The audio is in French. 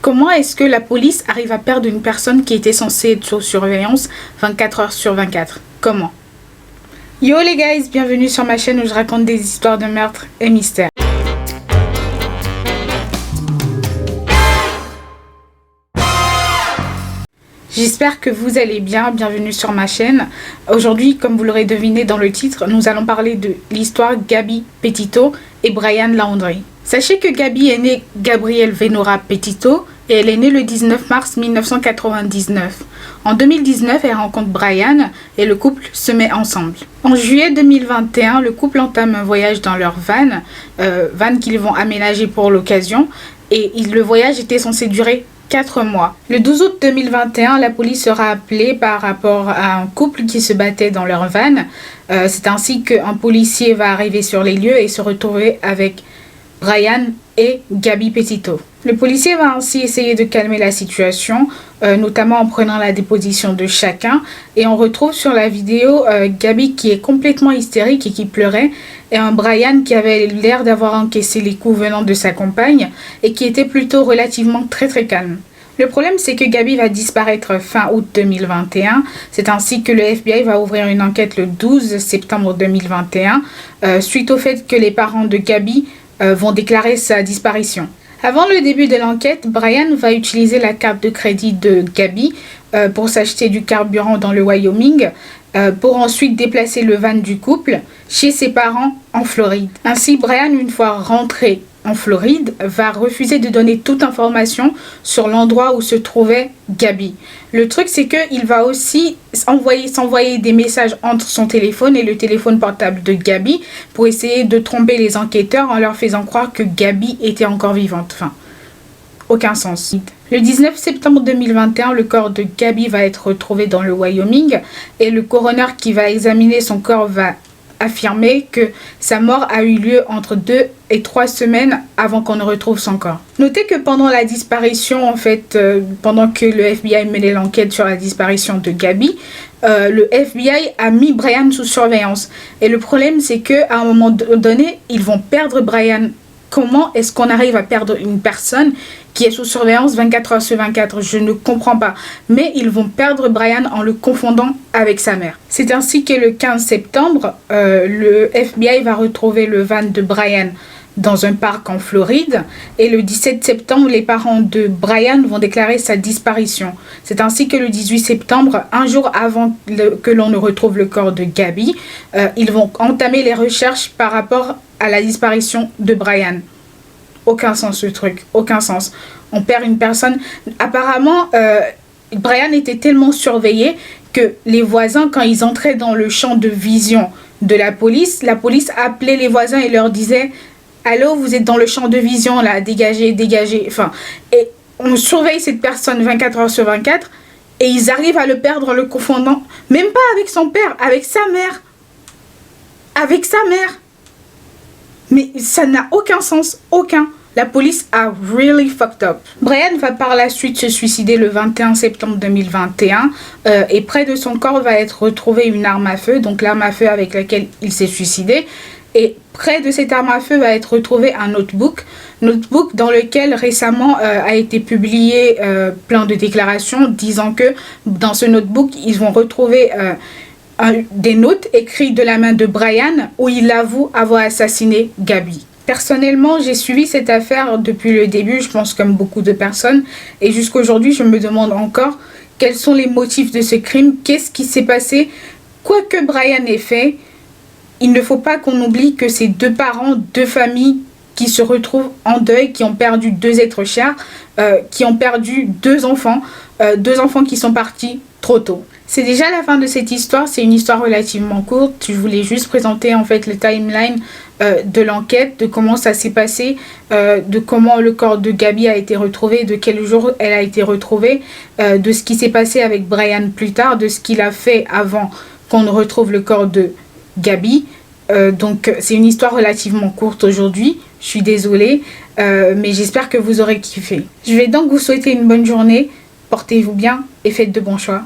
Comment est-ce que la police arrive à perdre une personne qui était censée être sous surveillance 24 heures sur 24? Comment? Yo les guys, bienvenue sur ma chaîne où je raconte des histoires de meurtres et mystères. J'espère que vous allez bien, bienvenue sur ma chaîne. Aujourd'hui, comme vous l'aurez deviné dans le titre, nous allons parler de l'histoire Gabby Petito et Brian Laundrie. Sachez que Gabby est née Gabrielle Venora Petito et elle est née le 19 mars 1999. En 2019, elle rencontre Brian et le couple se met ensemble. En juillet 2021, le couple entame un voyage dans leur van qu'ils vont aménager pour l'occasion et le voyage était censé durer 4 mois. Le 12 août 2021, la police sera appelée par rapport à un couple qui se battait dans leur van. C'est ainsi qu'un policier va arriver sur les lieux et se retrouver avec Brian et Gabby Petito. Le policier va ainsi essayer de calmer la situation, notamment en prenant la déposition de chacun. Et on retrouve sur la vidéo Gabby qui est complètement hystérique et qui pleurait, et un Brian qui avait l'air d'avoir encaissé les coups venant de sa compagne et qui était plutôt relativement très calme. Le problème, c'est que Gabby va disparaître fin août 2021. C'est ainsi que le FBI va ouvrir une enquête le 12 septembre 2021 suite au fait que les parents de Gabby vont déclarer sa disparition. Avant le début de l'enquête, Brian va utiliser la carte de crédit de Gabby pour s'acheter du carburant dans le Wyoming, pour ensuite déplacer le van du couple chez ses parents en Floride. Ainsi, Brian, une fois rentré en Floride, va refuser de donner toute information sur l'endroit où se trouvait Gabby. Le truc, c'est qu'il va aussi s'envoyer des messages entre son téléphone et le téléphone portable de Gabby pour essayer de tromper les enquêteurs en leur faisant croire que Gabby était encore vivante. Enfin, aucun sens. Le 19 septembre 2021, le corps de Gabby va être retrouvé dans le Wyoming et le coroner qui va examiner son corps va affirmer que sa mort a eu lieu entre 2 et 3 semaines avant qu'on ne retrouve son corps. Notez que pendant la disparition, pendant que le FBI menait l'enquête sur la disparition de Gabby, le FBI a mis Brian sous surveillance. Et le problème, c'est qu'à un moment donné, ils vont perdre Brian. Comment est-ce qu'on arrive à perdre une personne qui est sous surveillance 24 heures sur 24? Je ne comprends pas. Mais ils vont perdre Brian en le confondant avec sa mère. C'est ainsi que le 15 septembre, le FBI va retrouver le van de Brian dans un parc en Floride. Et le 17 septembre, les parents de Brian vont déclarer sa disparition. C'est ainsi que le 18 septembre, un jour avant que l'on ne retrouve le corps de Gabby, ils vont entamer les recherches par rapport à la disparition de Brian. Aucun sens ce truc, aucun sens. On perd une personne. Apparemment, Brian était tellement surveillé que les voisins, quand ils entraient dans le champ de vision de la police appelait les voisins et leur disait « Allô, vous êtes dans le champ de vision là, dégagez, dégagez ». Enfin, et on surveille cette personne 24 heures sur 24 et ils arrivent à le perdre en le confondant, même pas avec son père, avec sa mère. Avec sa mère. Mais ça n'a aucun sens, aucun. La police a really fucked up. Brian va par la suite se suicider le 21 septembre 2021 et près de son corps va être retrouvée une arme à feu, donc l'arme à feu avec laquelle il s'est suicidé. Et près de cette arme à feu va être retrouvé un notebook dans lequel récemment a été publié plein de déclarations disant que dans ce notebook, ils vont retrouver des notes écrites de la main de Brian où il avoue avoir assassiné Gabby. Personnellement, j'ai suivi cette affaire depuis le début, je pense comme beaucoup de personnes, et jusqu'à aujourd'hui, je me demande encore quels sont les motifs de ce crime, qu'est-ce qui s'est passé. Quoi que Brian ait fait, il ne faut pas qu'on oublie que c'est 2 parents, 2 familles qui se retrouvent en deuil, qui ont perdu 2 êtres chers, qui ont perdu 2 enfants qui sont partis trop tôt. C'est déjà la fin de cette histoire, c'est une histoire relativement courte. Je voulais juste présenter en fait le timeline de l'enquête, de comment ça s'est passé, de comment le corps de Gabby a été retrouvé, de quel jour elle a été retrouvée, de ce qui s'est passé avec Brian plus tard, de ce qu'il a fait avant qu'on ne retrouve le corps de Gabby. Donc c'est une histoire relativement courte aujourd'hui, je suis désolée, mais j'espère que vous aurez kiffé. Je vais donc vous souhaiter une bonne journée, portez-vous bien et faites de bons choix.